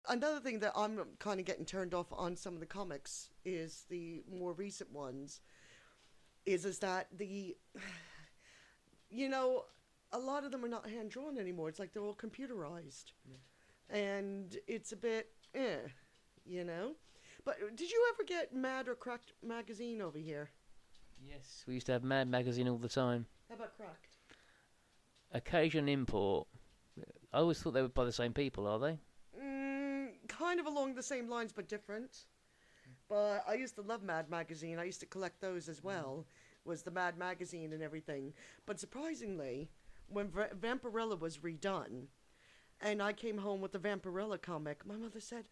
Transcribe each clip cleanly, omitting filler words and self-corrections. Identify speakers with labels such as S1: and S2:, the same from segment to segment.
S1: another thing that I'm kind of getting turned off on some of the comics is the more recent ones. Is that you know, a lot of them are not hand drawn anymore. It's like they're all computerized, and it's a bit, you know. But did you ever get Mad or Cracked magazine over here?
S2: Yes, we used to have Mad magazine all the time.
S1: How about Cracked?
S2: Occasion import. I always thought they were by the same people. Are they?
S1: Kind of along the same lines, but different. But I used to love Mad magazine. I used to collect those as well. Was the Mad magazine and everything. But surprisingly, when Vampirella was redone, and I came home with the Vampirella comic, my mother said,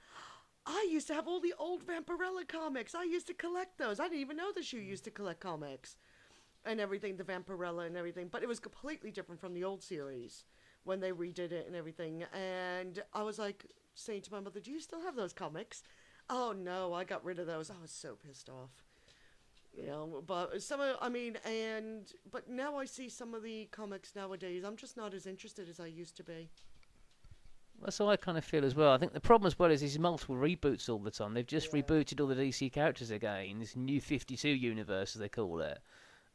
S1: I used to have all the old Vampirella comics. I used to collect those. I didn't even know that you used to collect comics and everything, the Vampirella and everything. But it was completely different from the old series when they redid it and everything. And I was like saying to my mother, do you still have those comics? Oh, no, I got rid of those. I was so pissed off. You know, but but now I see some of the comics nowadays. I'm just not as interested as I used to be.
S2: That's how I kind of feel as well. I think the problem as well is these multiple reboots all the time. They've just rebooted all the DC characters again, this new 52 universe, as they call it.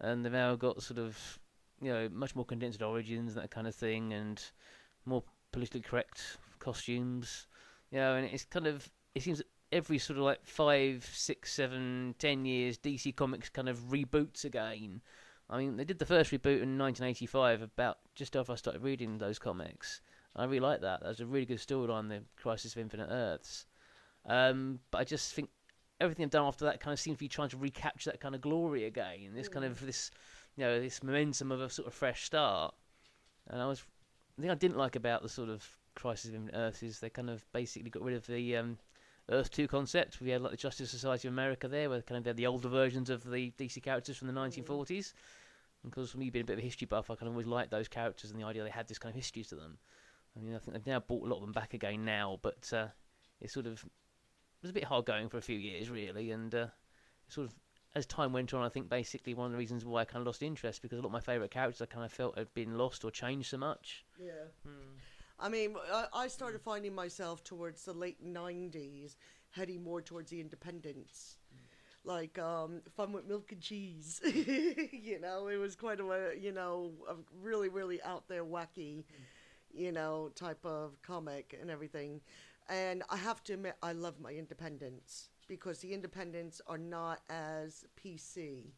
S2: And they've now got sort of, you know, much more condensed origins, that kind of thing, and more politically correct costumes. You know, and it's kind of, it seems that every sort of like 5, 6, 7, 10 years, DC Comics kind of reboots again. I mean, they did the first reboot in 1985, about just after I started reading those comics. I really like that. That was a really good storyline, the Crisis of Infinite Earths. But I just think everything I've done after that kind of seems to be trying to recapture that kind of glory again. This kind of this momentum of a sort of fresh start. And the thing I didn't like about the sort of Crisis of Infinite Earths is they kind of basically got rid of the Earth 2 concept. We had like the Justice Society of America there, where kind of they had the older versions of the DC characters from the 1940s. And because me being a bit of a history buff, I kind of always liked those characters and the idea they had this kind of history to them. I mean, I think they've now brought a lot of them back again now, but it was a bit hard going for a few years, really, and sort of, as time went on, I think basically one of the reasons why I kind of lost interest, because a lot of my favourite characters I kind of felt had been lost or changed so much.
S1: Yeah. I mean, I started finding myself towards the late 90s, heading more towards the independents. Like, Fun with Milk and Cheese. You know, it was quite a really, really out there, wacky, type of comic and everything. And I have to admit, I love my independents, because the independents are not as PC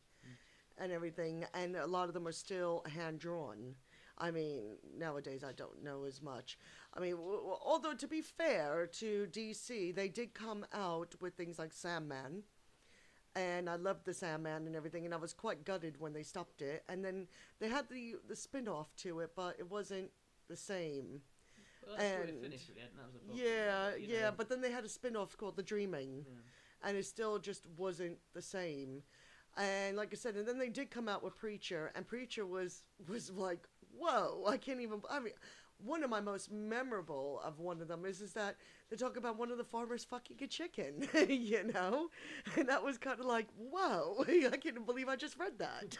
S1: and everything, and a lot of them are still hand-drawn. I mean, nowadays I don't know as much. I mean, although to be fair to DC, they did come out with things like Sandman, and I loved the Sandman and everything, and I was quite gutted when they stopped it. And then they had the spin-off to it, but it wasn't the same.
S2: Well, that's where it finished, really. That was a problem.
S1: But then they had a spin-off called The Dreaming, and it still just wasn't the same. And like I said, and then they did come out with Preacher, and Preacher was like, whoa, I mean, one of my most memorable of one of them is that they talk about one of the farmers fucking a chicken, and that was kind of like, whoa, I can't believe I just read that.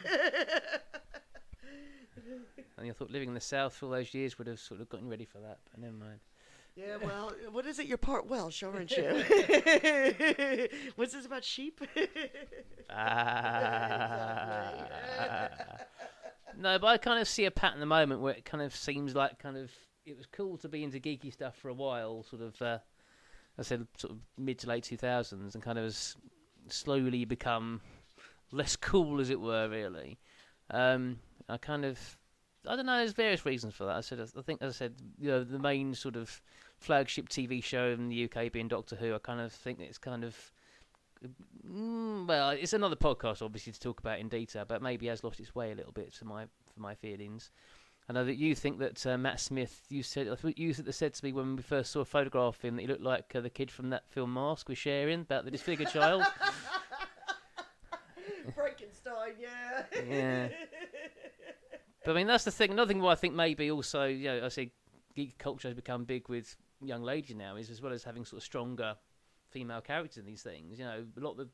S2: And I thought living in the South for all those years would have sort of gotten ready for that, but never mind.
S1: Yeah, well, what is it? You're part Welsh, aren't you? What's this about sheep?
S2: No, but I kind of see a pattern at the moment where it kind of seems like it was cool to be into geeky stuff for a while, sort of, I said, sort of mid to late 2000s, and kind of has slowly become less cool, as it were, really. I don't know, there's various reasons for that. I think, as I said, the main sort of flagship TV show in the UK being Doctor Who, I kind of think it's kind of, well, it's another podcast, obviously, to talk about in detail, but maybe has lost its way a little bit for my feelings. I know that you think that Matt Smith, you said to me when we first saw a photograph of him that he looked like the kid from that film Mask with Sharon, about the disfigured child.
S1: Frankenstein, yeah.
S2: Yeah. But I mean, that's the thing. Another thing why I think maybe also, I say geek culture has become big with young ladies now, is as well as having sort of stronger female characters in these things. A lot of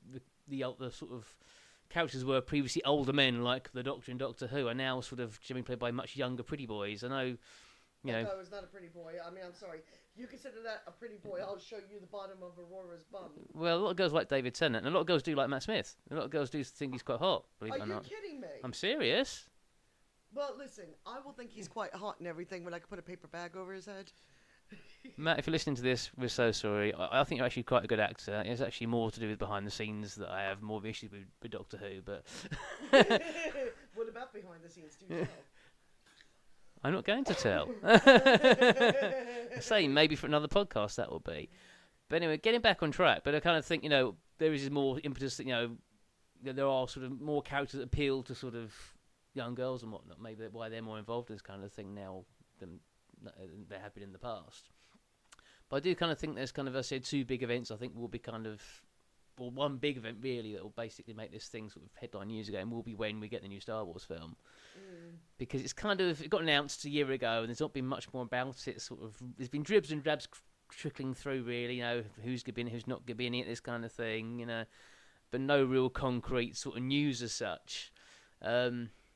S2: the sort of characters were previously older men, like the Doctor in Doctor Who, are now sort of being played by much younger pretty boys. I know,
S1: That guy was not a pretty boy. I mean, I'm sorry. You consider that a pretty boy? I'll show you the bottom of Aurora's bum.
S2: Well, a lot of girls like David Tennant, and a lot of girls do like Matt Smith. A lot of girls do think he's quite hot, believe it or not.
S1: Are you kidding me?
S2: I'm serious.
S1: Well, listen, I will think he's quite hot and everything when I can put a paper bag over his head.
S2: Matt, if you're listening to this, we're so sorry. I think you're actually quite a good actor. It's actually more to do with behind the scenes that I have more issues with Doctor Who, but...
S1: What about behind the scenes? Do tell.
S2: I'm not going to tell. Say, maybe for another podcast that will be. But anyway, getting back on track, but I kind of think, there is more impetus that, there are sort of more characters that appeal to sort of young girls and whatnot. Maybe why they're more involved in this kind of thing now than they have been in the past. But I do kind of think there's kind of, I said, two big events I think will be kind of, well, one big event really that will basically make this thing sort of headline news again will be when we get the new Star Wars film. Because it's kind of, it got announced a year ago and there's not been much more about it. Sort of, there's been dribs and drabs trickling through really, who's going to be in it, who's not going to be in it, this kind of thing, but no real concrete sort of news as such.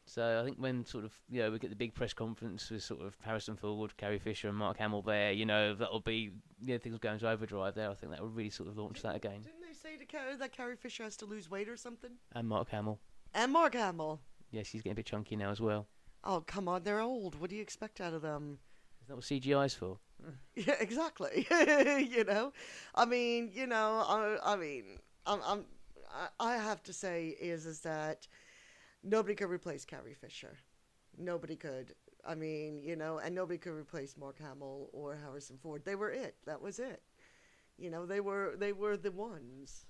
S2: So I think when sort of, we get the big press conference with sort of Harrison Ford, Carrie Fisher and Mark Hamill there, that'll be, things going to overdrive there. I think that will really sort of launch that again.
S1: Didn't they say that Carrie Fisher has to lose weight or something?
S2: And Mark Hamill.
S1: And Mark Hamill.
S2: Yes, he's getting a bit chunky now as well.
S1: Oh, come on, they're old. What do you expect out of them?
S2: Is that what CGI's for?
S1: Yeah, exactly. I have to say is that nobody could replace Carrie Fisher. Nobody could. And nobody could replace Mark Hamill or Harrison Ford. They were it. That was it. They were the ones.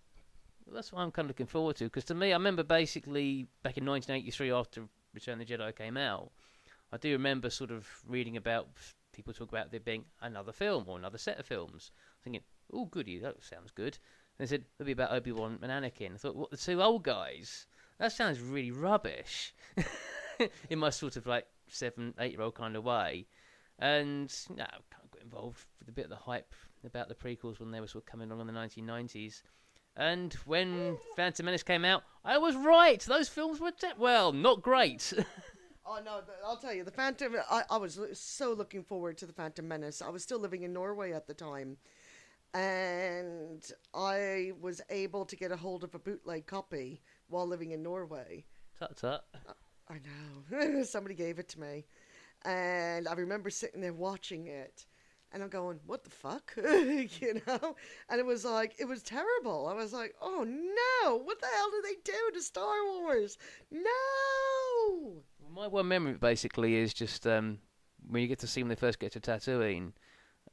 S2: Well, that's what I'm kind of looking forward to, because to me, I remember basically back in 1983 after Return of the Jedi came out, I do remember sort of reading about people talk about there being another film or another set of films, thinking, oh, goody, that sounds good. And they said, it'll be about Obi-Wan and Anakin. I thought, what, the two old guys? That sounds really rubbish in my sort of like 7, 8-year-old kind of way. And no, I can't get involved with a bit of the hype about the prequels when they were sort of coming along in the 1990s. And when Phantom Menace came out, I was right. Those films were, not great.
S1: Oh, no, I'll tell you, the Phantom, I was so looking forward to the Phantom Menace. I was still living in Norway at the time. And I was able to get a hold of a bootleg copy while living in Norway.
S2: Tut-tut.
S1: I know. Somebody gave it to me. And I remember sitting there watching it. And I'm going, what the fuck? And it was terrible. I was like, oh no, what the hell did they do to Star Wars? No!
S2: Well, my one memory basically is just when you get to see when they first get to Tatooine.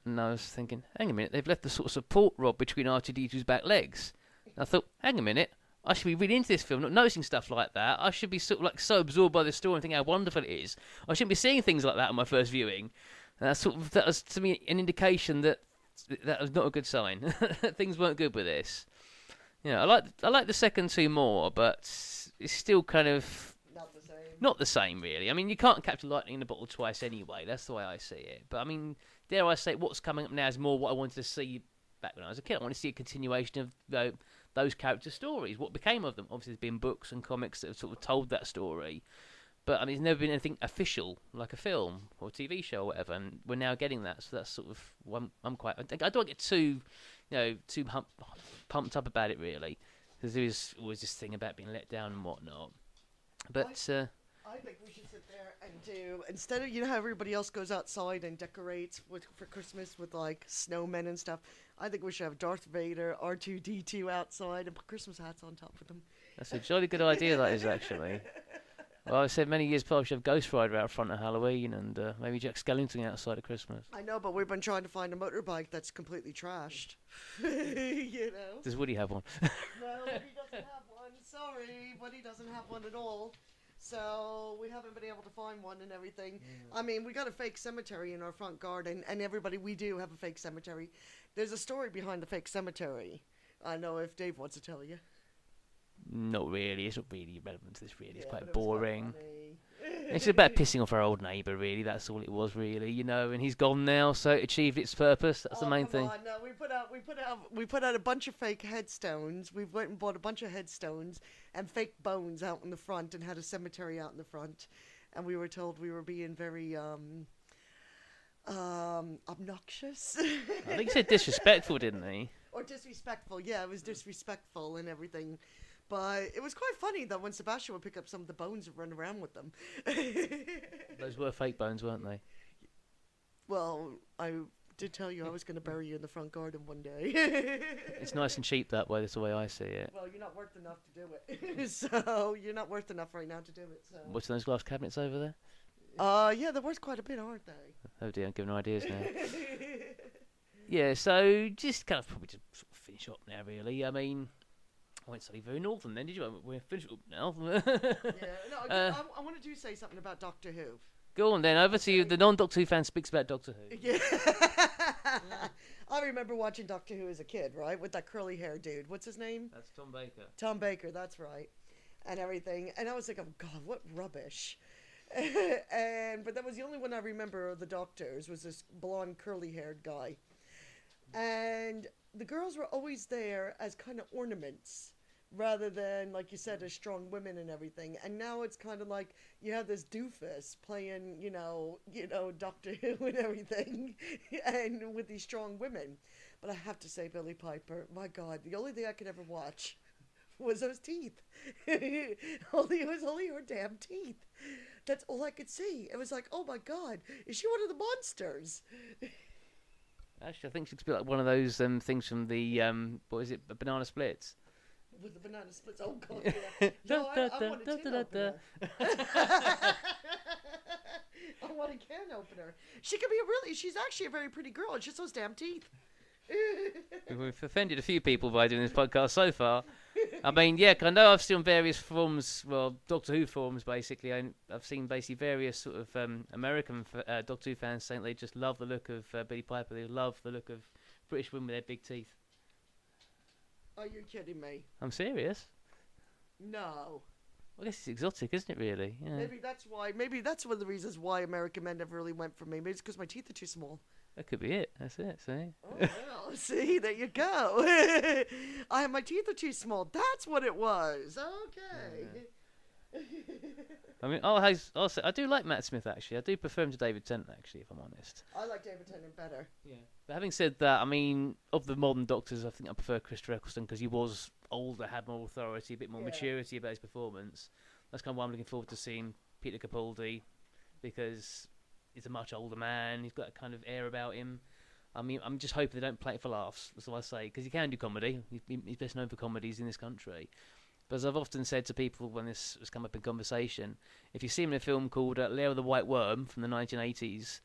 S2: And I was thinking, hang a minute, they've left the sort of support rod between R2-D2's back legs. And I thought, hang a minute, I should be really into this film, not noticing stuff like that. I should be sort of like so absorbed by the story and thinking how wonderful it is. I shouldn't be seeing things like that on my first viewing. And that was to me an indication that was not a good sign. Things weren't good with this. I like the second two more, but it's still kind of not the same really. I mean, you can't capture lightning in a bottle twice anyway. That's the way I see it. But I mean, dare I say, what's coming up now is more what I wanted to see back when I was a kid. I want to see a continuation of those character stories. What became of them? Obviously, there's been books and comics that have sort of told that story. But I mean, there's never been anything official like a film or a TV show or whatever, and we're now getting that. So that's sort of I don't get too pumped up about it really, because there is always this thing about being let down and whatnot. But
S1: I think we should sit there and do, instead of how everybody else goes outside and decorates for Christmas with like snowmen and stuff. I think we should have Darth Vader, R2-D2 outside and put Christmas hats on top of them.
S2: That's a jolly good idea. That is actually. Well, I said many years past we should have Ghost Rider out front of Halloween and maybe Jack Skellington outside of Christmas.
S1: I know, but we've been trying to find a motorbike that's completely trashed.
S2: Does Woody have one?
S1: No, Woody doesn't have one. Sorry, Woody doesn't have one at all. So we haven't been able to find one and everything. Yeah. I mean, we got a fake cemetery in our front garden, and everybody, we do have a fake cemetery. There's a story behind the fake cemetery. I know if Dave wants to tell you.
S2: Not really. It's not really relevant to this, really. It's quite boring. It's about pissing off our old neighbour, really. That's all it was, really. And he's gone now, so it achieved its purpose. That's the main thing.
S1: No, we put out a bunch of fake headstones. We went and bought a bunch of headstones and fake bones out in the front, and had a cemetery out in the front. And we were told we were being very Obnoxious.
S2: I think he said disrespectful, didn't he?
S1: Or disrespectful, yeah, it was disrespectful and everything. But it was quite funny, though, when Sebastian would pick up some of the bones and run around with them.
S2: Those were fake bones, weren't they?
S1: Well, I did tell you I was going to bury you in the front garden one day.
S2: It's nice and cheap that way, that's the way I see it.
S1: Well, you're not worth enough to do it. So, you're not worth enough right now to do it, so...
S2: What's those glass cabinets over there?
S1: Yeah, they're worth quite a bit, aren't they?
S2: Oh dear, I'm giving ideas now. Yeah, so just kind of probably just sort of finish up now, really. I mean, I went suddenly very northern then, did you? We're finished up now.
S1: Yeah, I want to say something about Doctor Who.
S2: Go on then, over to you. The non-Doctor Who fan speaks about Doctor Who.
S1: Yeah. I remember watching Doctor Who as a kid, right? With that curly hair dude. What's his name?
S2: That's Tom Baker.
S1: Tom Baker, that's right. And everything. And I was like, oh, God, what rubbish. But that was the only one I remember of the Doctors, was this blonde, curly-haired guy. And the girls were always there as kind of ornaments, rather than, like you said, as strong women and everything. And now it's kind of like you have this doofus playing, you know, Doctor Who and everything, and with these strong women. But I have to say, Billie Piper, my God, the only thing I could ever watch was those teeth. It was only her damn teeth. That's all I could see. It was like, oh my God, is she one of the monsters?
S2: Actually, I think she's a bit like one of those things from the, what is it, Banana Splits?
S1: With the banana splits. Oh God, yeah. No, I want a tin opener. I want a can opener. She's actually a very pretty girl. It's just those damn teeth.
S2: We've offended a few people by doing this podcast so far. I mean, yeah, 'cause I know I've seen various forums, well, Doctor Who forums basically, and I've seen basically various sort of American Doctor Who fans saying they just love the look of Billie Piper. They love the look of British women with their big teeth.
S1: Are you kidding me?
S2: I'm serious.
S1: No.
S2: Well, I guess it's exotic, isn't it, really? Yeah.
S1: Maybe that's one of the reasons why American men never really went for me. Maybe it's because my teeth are too small.
S2: That could be it. That's it, see?
S1: Oh, well, see, there you go. My teeth are too small. That's what it was. Okay.
S2: Yeah. I mean, I do like Matt Smith, actually. I do prefer him to David Tennant, actually, if I'm honest.
S1: I like David Tennant better.
S2: Yeah. But having said that, I mean, of the modern Doctors, I think I prefer Christopher Eccleston because he was older, had more authority, a bit more maturity about his performance. That's kind of why I'm looking forward to seeing Peter Capaldi, because he's a much older man. He's got a kind of air about him. I mean, I'm just hoping they don't play it for laughs. That's what I say, because he can do comedy. He's best known for comedies in this country. But as I've often said to people when this has come up in conversation, if you see him in a film called Lair of the White Worm from the 1980s,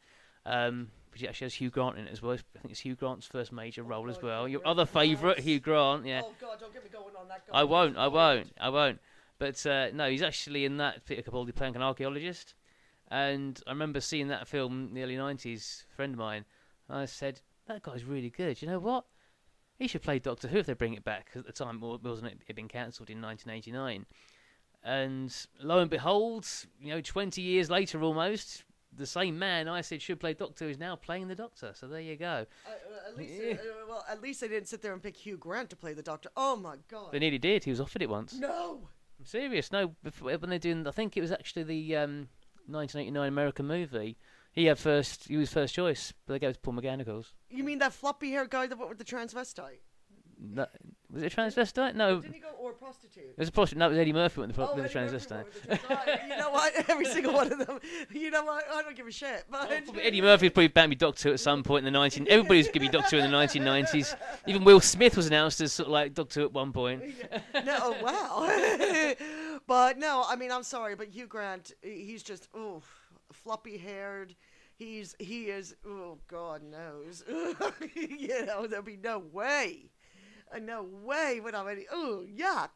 S2: which actually has Hugh Grant in it as well. I think it's Hugh Grant's first major role as well. Your other favourite, Hugh Grant, yeah.
S1: Oh God, don't get me going on that guy.
S2: I won't. But no, he's actually in that, Peter Capaldi playing an archaeologist. And I remember seeing that film in the early 90s, a friend of mine, and I said, that guy's really good. You know what? He should play Doctor Who if they bring it back. At the time, wasn't it? It had been cancelled in 1989. And lo and behold, 20 years later almost, the same man I said should play Doctor Who is now playing the Doctor. So there you go.
S1: At least they didn't sit there and pick Hugh Grant to play the Doctor. Oh my God.
S2: They nearly did. He was offered it once.
S1: No.
S2: I'm serious. No, when they're doing, I think it was actually the 1989 American movie. He was first choice, but they gave it to Paul McGanagles.
S1: You mean that floppy hair guy that went with the transvestite?
S2: No, was it a transvestite? No.
S1: Didn't he go, or a prostitute?
S2: It was a prostitute. No, it was Eddie Murphy with the transvestite.
S1: You know what? Every single one of them. You know what? I don't give a shit. But
S2: Eddie Murphy was probably bound to be Doctor Who at some point in the 19... Everybody was going to be Doctor Who in the 1990s. Even Will Smith was announced as sort of like Doctor Who at one point.
S1: No, wow. But no, I mean, I'm sorry, but Hugh Grant, he's just, floppy haired. He is, oh, God knows. There'll be no way. No way would I any. Oh, yuck.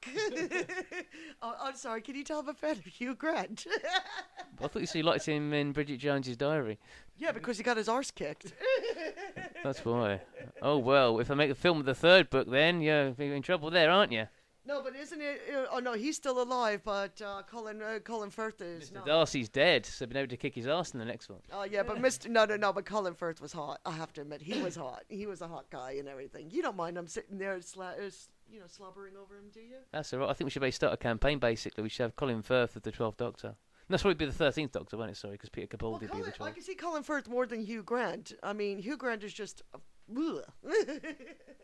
S1: I'm sorry, can you tell I'm a fan of Hugh Grant?
S2: I thought you said you liked him in Bridget Jones's Diary.
S1: Yeah, because he got his arse kicked.
S2: That's why. Oh, well, if I make a film of the third book, then you're in trouble there, aren't you?
S1: No, but isn't it? Oh no, he's still alive. But Colin Firth is.
S2: Mr. Darcy's dead, so been able to kick his ass in the next one.
S1: Oh yeah, but no, but Colin Firth was hot. I have to admit, he was hot. He was a hot guy and everything. You don't mind him sitting there, slobbering over him, do you?
S2: That's all right. I think we should start a campaign. Basically, we should have Colin Firth as the 12th Doctor. That's probably be the 13th Doctor, won't it? Sorry, because Peter Capaldi would be the 12th.
S1: I can see Colin Firth more than Hugh Grant. I mean, Hugh Grant is just...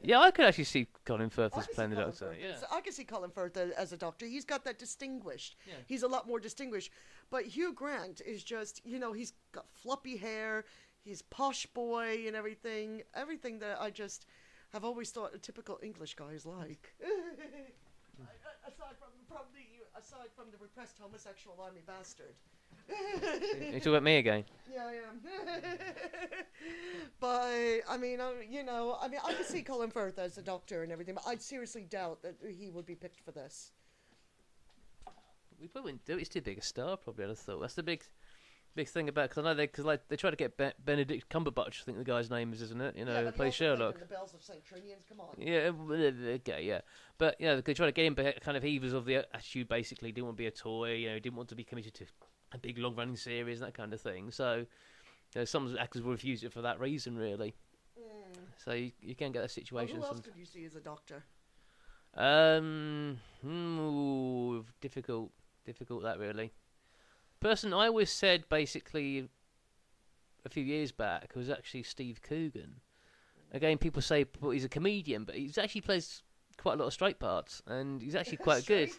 S2: Yeah, I could actually see Colin Firth as playing the Doctor. Yeah.
S1: I can see Colin Firth as a Doctor. He's got that distinguished.
S2: Yeah.
S1: He's a lot more distinguished. But Hugh Grant is just, he's got floppy hair, he's posh boy and everything. Everything that I just have always thought a typical English guy is like. Aside from the repressed homosexual army bastard.
S2: You talking about me again?
S1: Yeah, I am. But I mean, I could see Colin Firth as a Doctor and everything, but I'd seriously doubt that he would be picked for this.
S2: We probably wouldn't do it. He's too big a star. Probably, I'd have thought. That's the big thing about, because I know they try to get Benedict Cumberbatch. I think the guy's name is, isn't it?
S1: Yeah,
S2: play Sherlock.
S1: The Bells of St. Trinian's, come on.
S2: Yeah, okay, yeah. But they try to get him, but kind of he was of the attitude basically didn't want to be a toy. Didn't want to be committed to a big long running series and that kind of thing. So some actors will refuse it for that reason, really. So you can get that situation.
S1: Who else could you see as a Doctor?
S2: Difficult that really. Person I always said basically a few years back was actually Steve Coogan. Again, people say he's a comedian, but he actually plays quite a lot of straight parts, and he's actually quite good.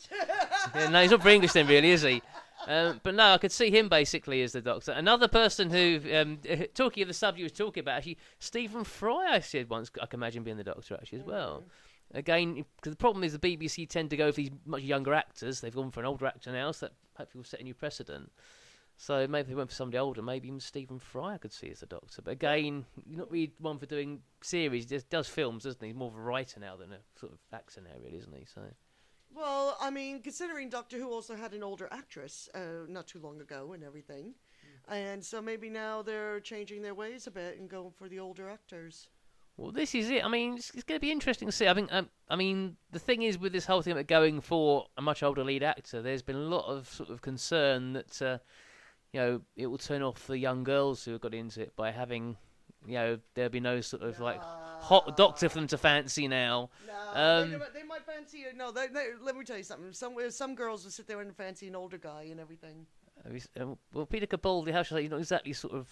S2: Yeah, no, he's not for English then, really, is he? But no, I could see him basically as the Doctor. Another person who, talking of the subject you was talking about, actually, Stephen Fry, I said once, I can imagine being the Doctor actually as well. Again, because the problem is the BBC tend to go for these much younger actors. They've gone for an older actor now, so that hopefully will set a new precedent. So maybe they went for somebody older. Maybe even Stephen Fry I could see as the Doctor. But again, you're not really one for doing series. He does films, doesn't he? He's more of a writer now than a sort of actor now, really, isn't he? So.
S1: Well, I mean, considering Doctor Who also had an older actress not too long ago and everything. And so maybe now they're changing their ways a bit and going for the older actors.
S2: Well, this is it. I mean, it's going to be interesting to see. I think, the thing is with this whole thing about going for a much older lead actor, there's been a lot of sort of concern that, it will turn off the young girls who have got into it by having, there'll be no sort of hot Doctor for them to fancy now.
S1: No, they might fancy it. No, let me tell you something. Some girls will sit there and fancy an older guy and everything.
S2: Well, Peter Capaldi, how should I say, he's not exactly sort of,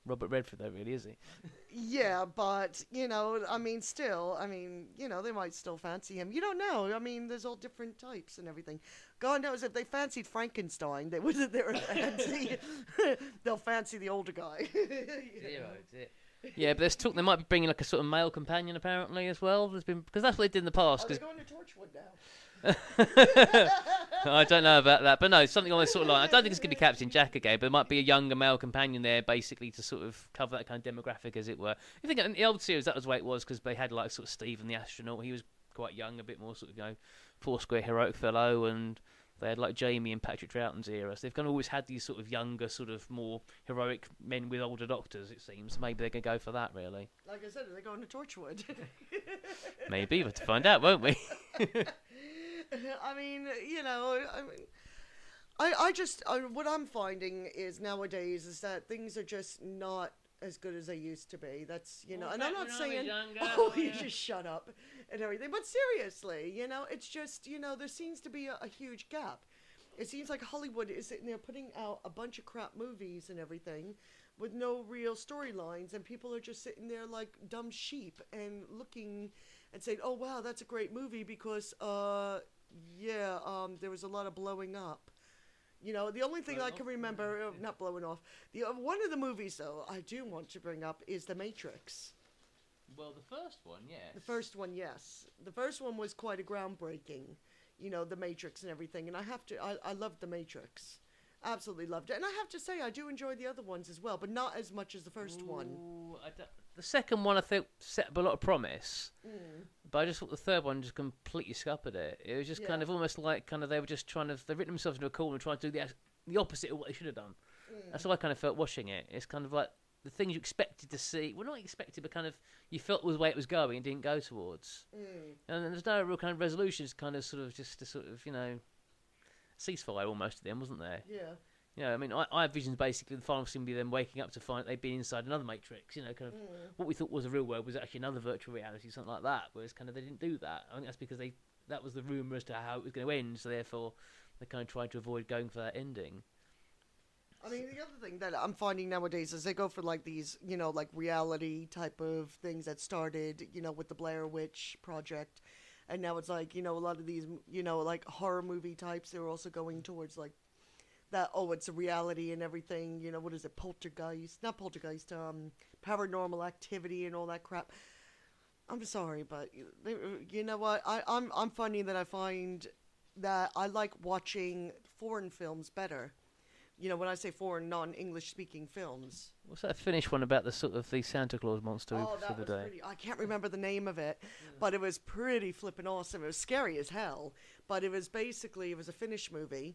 S2: Robert Redford, though, really, is he?
S1: Yeah, but, still, they might still fancy him. You don't know. I mean, there's all different types and everything. God knows if they fancied Frankenstein, they'll fancy the older guy.
S2: Yeah, but there's talk they might be bringing like a sort of male companion apparently as well. Because that's what they did in the past.
S1: Are they going to Torchwood now?
S2: I don't know about that, but no, something on this sort of line. I don't think it's going to be Captain Jack again, but there might be a younger male companion there, basically to sort of cover that kind of demographic, as it were. I think in the old series that was the way it was, because they had like sort of Stephen the astronaut. He was quite young, a bit more sort of foursquare heroic fellow, and they had like Jamie and Patrick Troughton's era. So they've kind of always had these sort of younger, sort of more heroic men with older doctors. It seems maybe they're going to go for that, really.
S1: Like I said, are they going to Torchwood?
S2: Maybe we'll have to find out, won't we?
S1: What I'm finding is nowadays is that things are just not as good as they used to be. That's, and I'm not saying, you just shut up and everything. But seriously, it's just, there seems to be a huge gap. It seems like Hollywood is sitting there putting out a bunch of crap movies and everything with no real storylines, and people are just sitting there like dumb sheep and looking and saying, oh, wow, that's a great movie because, there was a lot of blowing up. The only thing I can remember, not blowing off, one of the movies, though, I do want to bring up is The Matrix.
S2: Well, the first one, yes.
S1: The first one, yes. The first one was quite a groundbreaking, The Matrix and everything, and I loved The Matrix. Absolutely loved it. And I have to say, I do enjoy the other ones as well, but not as much as the first one.
S2: The second one, I think, set up a lot of promise. But I just thought the third one just completely scuppered it. It was just kind of almost like they were just trying to... They've written themselves into a corner and trying to do the opposite of what they should have done. That's how I kind of felt watching it. It's kind of like the things you expected to see... Well, not expected, but kind of... You felt was the way it was going and didn't go towards. And there's no real kind of resolution. It's kind of sort of just to sort of, ceasefire almost at the end, wasn't there?
S1: Yeah.
S2: I have visions basically the final scene would be them waking up to find they've been inside another Matrix, kind of what we thought was a real world was actually another virtual reality, something like that, whereas kind of they didn't do that. I think that's because that was the rumour as to how it was going to end, so therefore they kind of tried to avoid going for that ending.
S1: I mean, the other thing that I'm finding nowadays is they go for like these, like reality type of things that started, with the Blair Witch Project. And now it's like, a lot of these, like horror movie types, they're also going towards like that, it's a reality and everything, what is it, Poltergeist, not Poltergeist, Paranormal Activity and all that crap. I'm sorry, but you know what, I'm finding that I find that I like watching foreign films better. When I say foreign, non-English speaking films.
S2: What's that Finnish one about the sort of the Santa Claus monster for the day?
S1: Pretty, I can't remember the name of it, but it was pretty flippin' awesome. It was scary as hell, but it was a Finnish movie,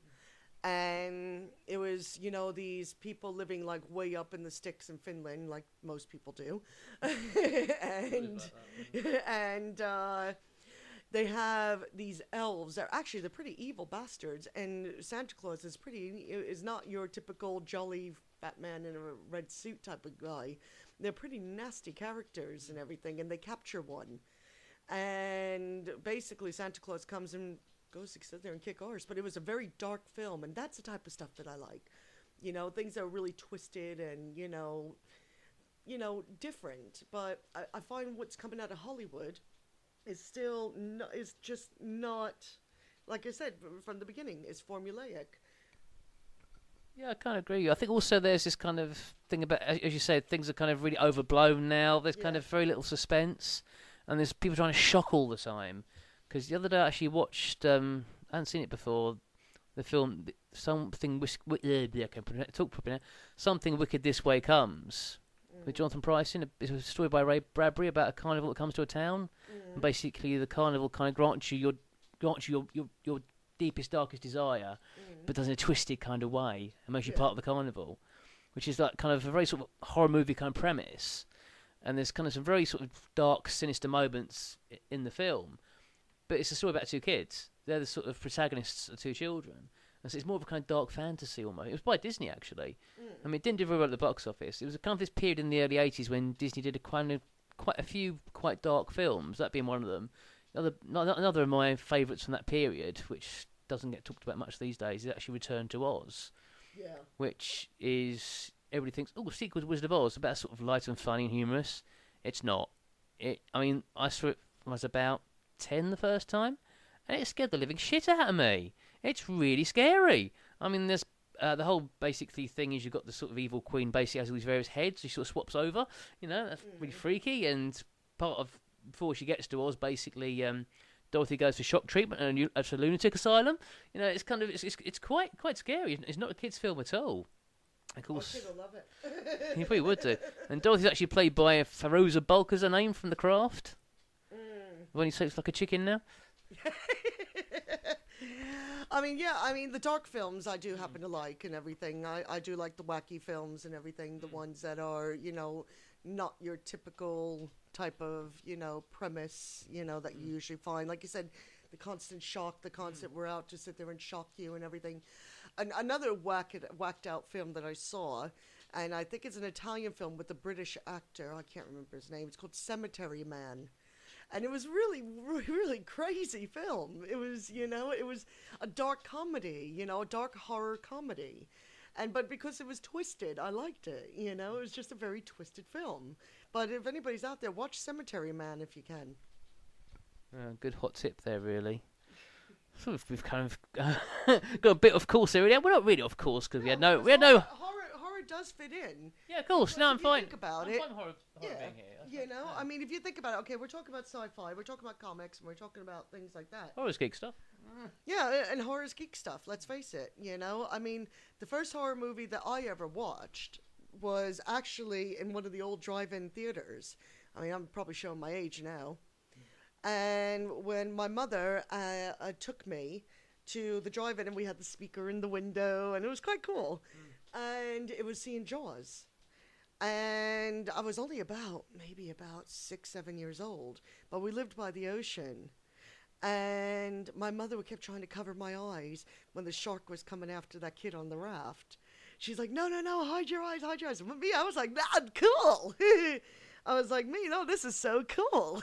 S1: and it was, these people living like way up in the sticks in Finland, like most people do, and they have these elves. They're pretty evil bastards, and Santa Claus is not your typical jolly fat man in a red suit type of guy. They're pretty nasty characters and everything, and they capture one. And basically Santa Claus comes and goes to sit there and kick arse. But it was a very dark film, and that's the type of stuff that I like. Things that are really twisted and, different. But I find what's coming out of Hollywood is just not, like I said from the beginning, is formulaic.
S2: Yeah, I kind of agree. I think also there's this kind of thing about, as you said, things are kind of really overblown now. There's kind of very little suspense, and there's people trying to shock all the time. Because the other day I actually watched, I hadn't seen it before, the film Something Wicked This Way Comes. With Jonathan Pryce in it. It's a story by Ray Bradbury about a carnival that comes to a town. And basically, the carnival kind of grants you your deepest, darkest desire, but does it in a twisted kind of way and makes you part of the carnival, which is like kind of a very sort of horror movie kind of premise. And there's kind of some very sort of dark, sinister moments in the film, but it's a story about two kids. They're the sort of protagonists of two children. And so it's more of a kind of dark fantasy almost. It was by Disney, actually. I mean, it didn't do very well at the box office. It was a kind of this period in the early 80s when Disney did quite a few quite dark films, that being one of them. Another of my favourites from that period, which doesn't get talked about much these days, is actually Return to Oz. Yeah. Which is, everybody thinks, sequel to Wizard of Oz, about sort of light and funny and humorous. It's not. I saw it when I was about 10 the first time, and it scared the living shit out of me. It's really scary. I mean, there's the whole basically thing is you've got the sort of evil queen basically has all these various heads. She sort of swaps over. That's really freaky. And part of before she gets to Oz, basically, Dorothy goes for shock treatment at a lunatic asylum. It's kind of it's quite scary. It's not a kids' film at all. Of course,
S1: kids will love it.
S2: You probably would do. And Dorothy's actually played by Feruza Balk, as her name from The Craft. When he looks like a chicken now.
S1: The dark films I do happen to like and everything. I do like the wacky films and everything, the ones that are, not your typical type of, premise, that you usually find. Like you said, the constant shock, the constant we're out to sit there and shock you and everything. Another whacked out film that I saw, and I think it's an Italian film with a British actor, I can't remember his name, it's called Cemetery Man. And it was really, really crazy film. It was, it was a dark comedy, a dark horror comedy. But because it was twisted, I liked it, it was just a very twisted film. But if anybody's out there, watch Cemetery Man if you can.
S2: Good hot tip there, really. So we've kind of got a bit off course here. We're not really off course because we had no.
S1: Horror does fit in.
S2: Yeah, of course. No, I'm fine.
S1: Think about
S2: I'm
S1: it.
S2: fine horror being here.
S1: If you think about it, okay, we're talking about sci-fi, we're talking about comics, and we're talking about things like that.
S2: Horror's geek stuff.
S1: Yeah, and horror's geek stuff. Let's face it. The first horror movie that I ever watched was actually in one of the old drive-in theaters. I'm probably showing my age now. And when my mother took me to the drive-in, and we had the speaker in the window, and it was quite cool. And it was seeing Jaws. And I was only maybe about 6-7 years old, but we lived by the ocean. And my mother kept trying to cover my eyes when the shark was coming after that kid on the raft. She's like, no, hide your eyes. And with me, I was like, cool. I was like, this is so cool,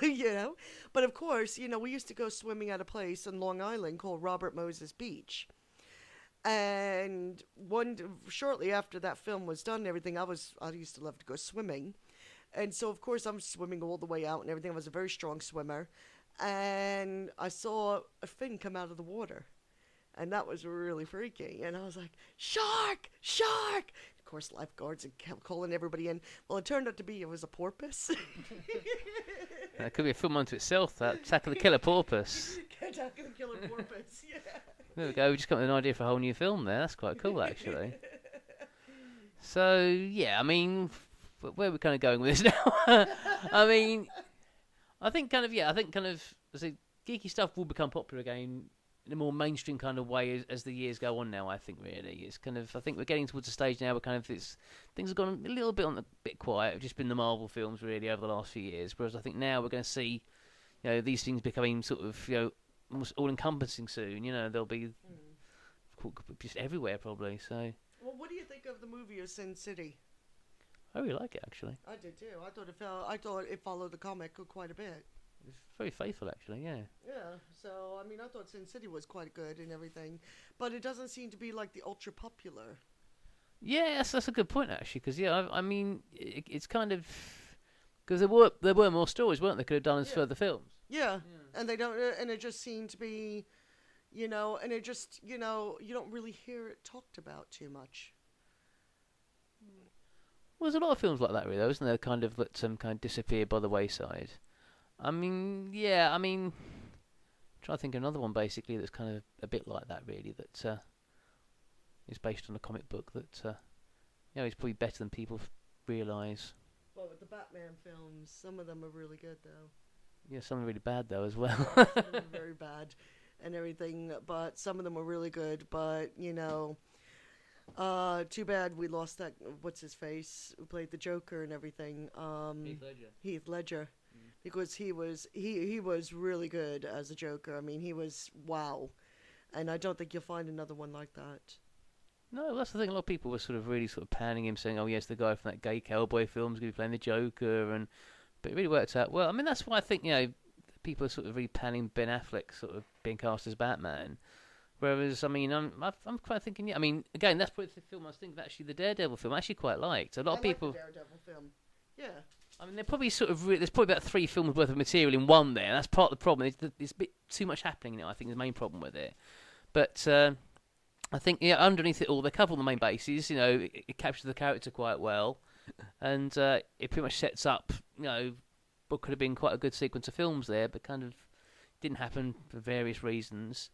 S1: But of course, we used to go swimming at a place in Long Island called Robert Moses Beach. And shortly after that film was done and everything, I used to love to go swimming. And so, of course, I'm swimming all the way out and everything. I was a very strong swimmer. And I saw a fin come out of the water. And that was really freaky. And I was like, shark! Shark! Of course, lifeguards and kept calling everybody in. Well, it turned out to be it was a porpoise.
S2: That could be a film unto itself, that. Attack of the Killer Porpoise.
S1: Attack of the Killer Porpoise, yeah.
S2: There we go. We just got an idea for a whole new film there. That's quite cool, actually. So, yeah, I mean, where are we kind of going with this now? I mean, I think kind of, the geeky stuff will become popular again in a more mainstream kind of way as the years go on now, I think, really. It's kind of, I think we're getting towards a stage now where kind of things have gone a little bit bit quiet. It's just been the Marvel films, really, over the last few years. Whereas I think now we're going to see, these things becoming sort of, almost all-encompassing soon. They'll be just everywhere, probably, so...
S1: Well, what do you think of the movie of Sin City?
S2: I really like it, actually.
S1: I did, too. I thought it followed the comic quite a bit.
S2: It's very faithful, actually, yeah.
S1: Yeah, so, I mean, I thought Sin City was quite good and everything, but it doesn't seem to be, like, the ultra-popular.
S2: Yeah, that's a good point, actually, because, I mean, it's kind of... Because there were more stories, weren't there, could have done as further films.
S1: Yeah, and they don't, and it just seemed to be, and it just, you don't really hear it talked about too much.
S2: Well, there's a lot of films like that, really, though, isn't there, kind of disappear by the wayside. I mean, trying to think of another one, basically, that's kind of a bit like that, really, that is based on a comic book that, is probably better than people realise.
S1: Well, with the Batman films, some of them are really good, though.
S2: Yeah, some are really bad, though, as well.
S1: Some of them are very bad and everything, but some of them were really good, but, too bad we lost that, what's his face, who played the Joker and everything. Heath Ledger. Because he was really good as a Joker. I mean, he was wow. And I don't think you'll find another one like that.
S2: No, that's the thing. A lot of people were sort of panning him, saying, "Oh yes, the guy from that gay cowboy film is going to be playing the Joker," but it really worked out well. I mean, that's why I think people are sort of really panning Ben Affleck sort of being cast as Batman. Whereas, I mean, I'm quite thinking, I mean, again, that's probably the film I was thinking of, actually, the Daredevil film. I actually quite liked. A lot of people.
S1: Like the Daredevil film. Yeah.
S2: I mean, they're probably there's probably about 3 films worth of material in one there. That's part of the problem. There's a bit too much happening now, I think, is the main problem with it. But I think, underneath it all, they cover all the main bases. It captures the character quite well. And it pretty much sets up, what could have been quite a good sequence of films there, but kind of didn't happen for various reasons.